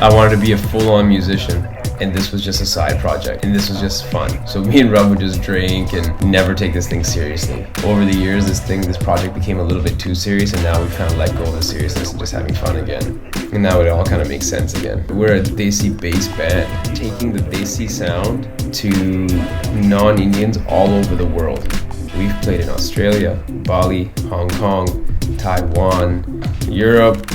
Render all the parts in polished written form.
I wanted to be a full-on musician, and this was just a side project, and this was just fun. So me and Rob would just drink and never take this thing seriously. Over the years, this project became a little bit too serious, and now we've kind of let go of the seriousness and just having fun again. And now it all kind of makes sense again. We're a Desi-based band, taking the Desi sound to non-Indians all over the world. We've played in Australia, Bali, Hong Kong, Taiwan, Europe,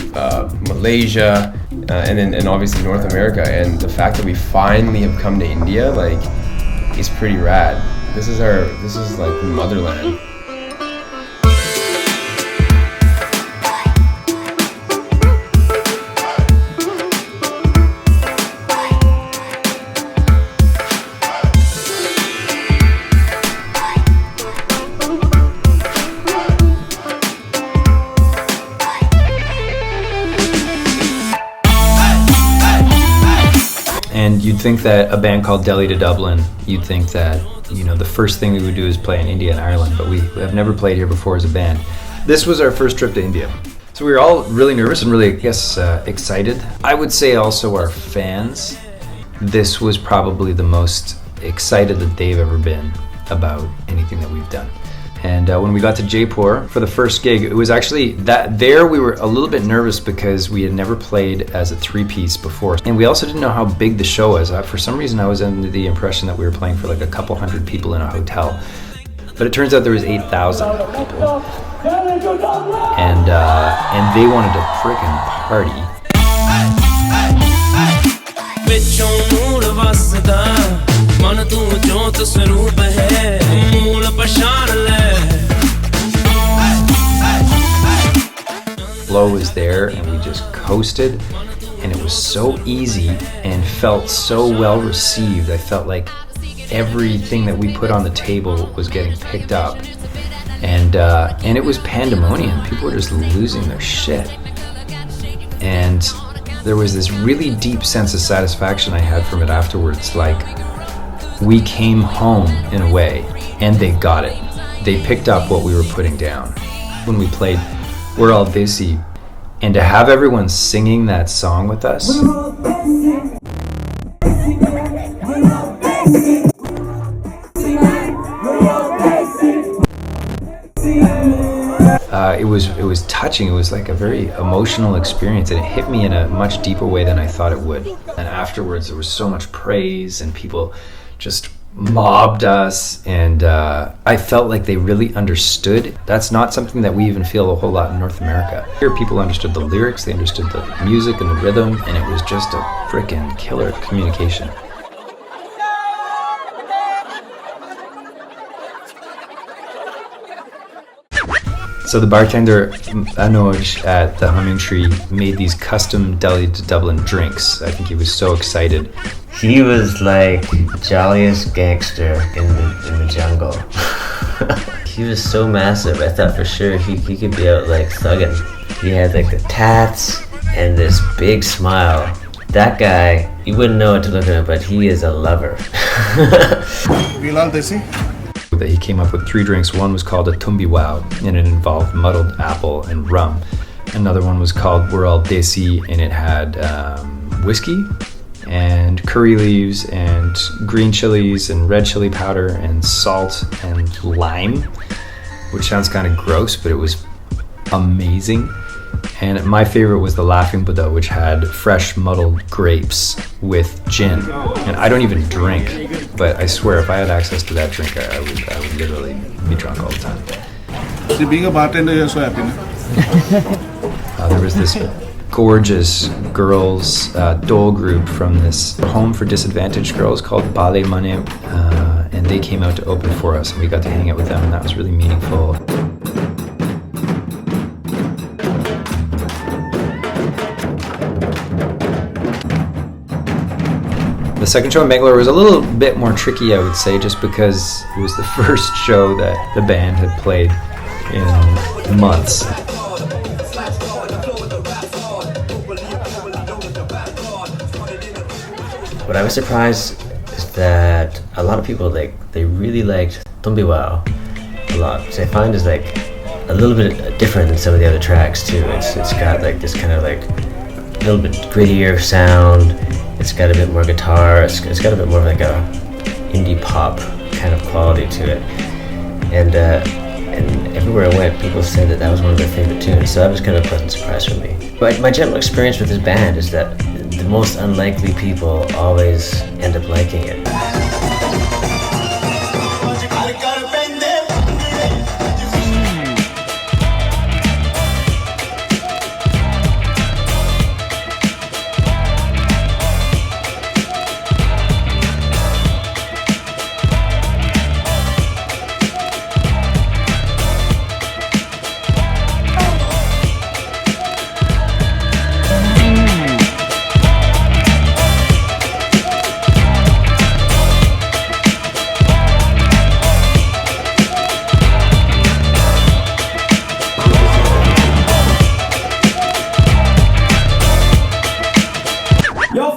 Malaysia, and obviously North America. And the fact that we finally have come to India, like, is pretty rad. This is like motherland. And you'd think that a band called Delhi to Dublin, you'd think that, you know, the first thing we would do is play in India and Ireland, but we have never played here before as a band. This was our first trip to India. So we were all really nervous and really, I guess, excited. I would say also our fans, this was probably the most excited that they've ever been about anything that we've done. And when we got to Jaipur for the first gig, it was actually there we were a little bit nervous because we had never played as a three-piece before. And we also didn't know how big the show was. For some reason, I was under the impression that we were playing for like a couple hundred people in a hotel. But it turns out there was 8,000 people. And they wanted to frickin' party. Flow was there and we just coasted, and it was so easy and felt so well received. I felt like everything that we put on the table was getting picked up, and it was pandemonium. People were just losing their shit, and there was this really deep sense of satisfaction I had from it afterwards. Like, we came home in a way, and they got it. They picked up what we were putting down. When we played Were-all-desi, and to have everyone singing that song with us, it was touching. It was like a very emotional experience, and it hit me in a much deeper way than I thought it would. And afterwards, there was so much praise, and people just mobbed us, and I felt like they really understood. That's not something that we even feel a whole lot in North America. Here, people understood the lyrics, they understood the music and the rhythm, and it was just a frickin' killer communication. So the bartender, Anuj, at the Humming Tree made these custom Delhi to Dublin drinks. I think he was so excited. He was like the jolliest gangster in the jungle. He was so massive, I thought for sure he could be out like thugging. He had like the tats and this big smile. That guy, you wouldn't know what to look at him, but he is a lover. Were-all-desi? That he came up with 3 drinks. One was called a tumbi wow, and it involved muddled apple and rum. Another one was called were-all-desi, and it had whiskey and curry leaves and green chilies and red chili powder and salt and lime, which sounds kind of gross, but it was amazing. And my favorite was the Laughing Buddha, which had fresh muddled grapes with gin. And I don't even drink, but I swear if I had access to that drink, I would literally be drunk all the time. So being a bartender, you're so happy, no? There was this gorgeous girls dole group from this home for disadvantaged girls called Bale Mane, and they came out to open for us, and we got to hang out with them, and that was really meaningful. The second show in Bangalore was a little bit more tricky, I would say, just because it was the first show that the band had played in months. What I was surprised is that a lot of people they really liked Tumbi Wow a lot, which I find is like a little bit different than some of the other tracks too. It's got like this kind of like little bit grittier sound. It's got a bit more guitar. It's got a bit more of like a indie pop kind of quality to it. And everywhere I went, people said that was one of their favorite tunes. So that was kind of a pleasant surprise for me. But my general experience with this band is that the most unlikely people always end up liking it.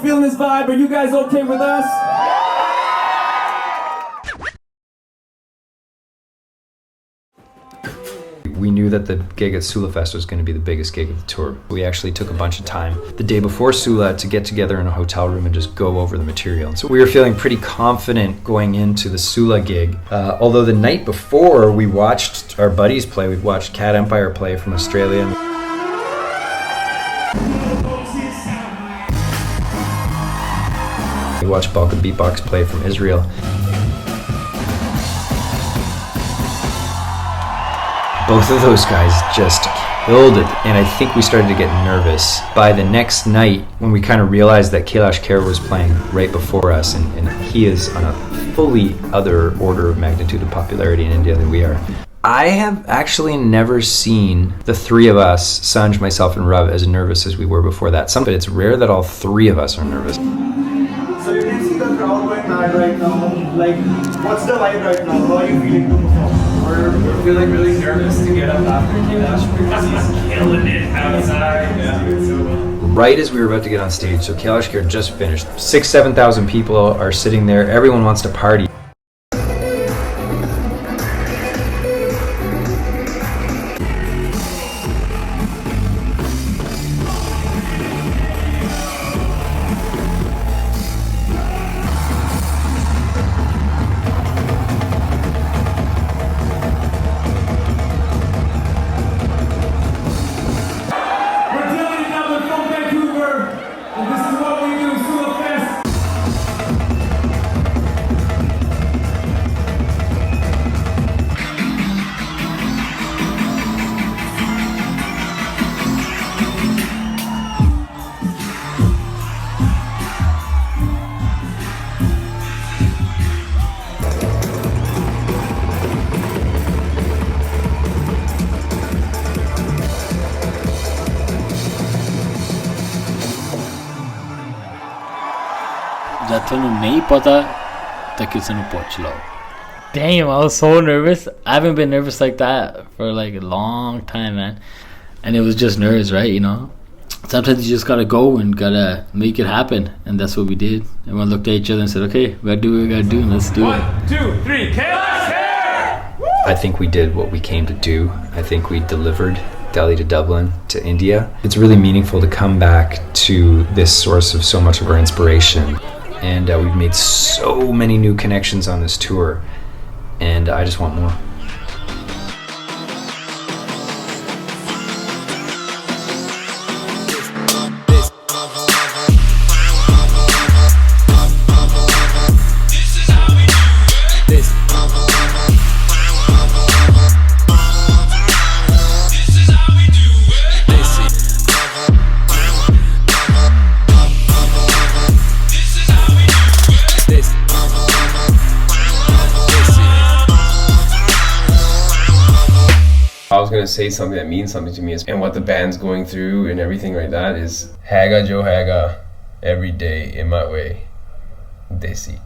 Feeling this vibe? Are you guys okay with us? We knew that the gig at Sula Fest was going to be the biggest gig of the tour. We actually took a bunch of time the day before Sula to get together in a hotel room and just go over the material. And so we were feeling pretty confident going into the Sula gig. Although the night before we watched our buddies play, we'd watched Cat Empire play from Australia. We watched Balkan Beatbox play from Israel. Both of those guys just killed it, and I think we started to get nervous. By the next night, when we kind of realized that Kailash Kher was playing right before us, and he is on a fully other order of magnitude of popularity in India than we are. I have actually never seen the three of us, Sanj, myself, and Rav, as nervous as we were before that. But it's rare that all three of us are nervous. So you can see the crowd going mad right now. Like, what's the vibe right now? How are you feeling to perform? We're feeling really nervous to get up after Kailash because he's killing it outside. Yeah. He's doing so well. Right as we were about to get on stage, so Kailash Kher just finished. 7,000 people are sitting there. Everyone wants to party. जब तुम नहीं पता तो किसी ने पूछ लो. Damn, I was so nervous. I haven't been nervous like that for like a long time, man. And it was just nerves, right? You know, sometimes you just gotta go and gotta make it happen, and that's what we did. Everyone looked at each other and said, "Okay, we gotta do what we gotta do, and let's do it." 1, 2, 3, Kailash Kher! I think we did what we came to do. I think we delivered Delhi to Dublin to India. It's really meaningful to come back to this source of so much of our inspiration. And we've made so many new connections on this tour, and I just want more. I was gonna say something that means something to me, and what the band's going through and everything like that is Haga Jo Haga, every day in my way, Desi.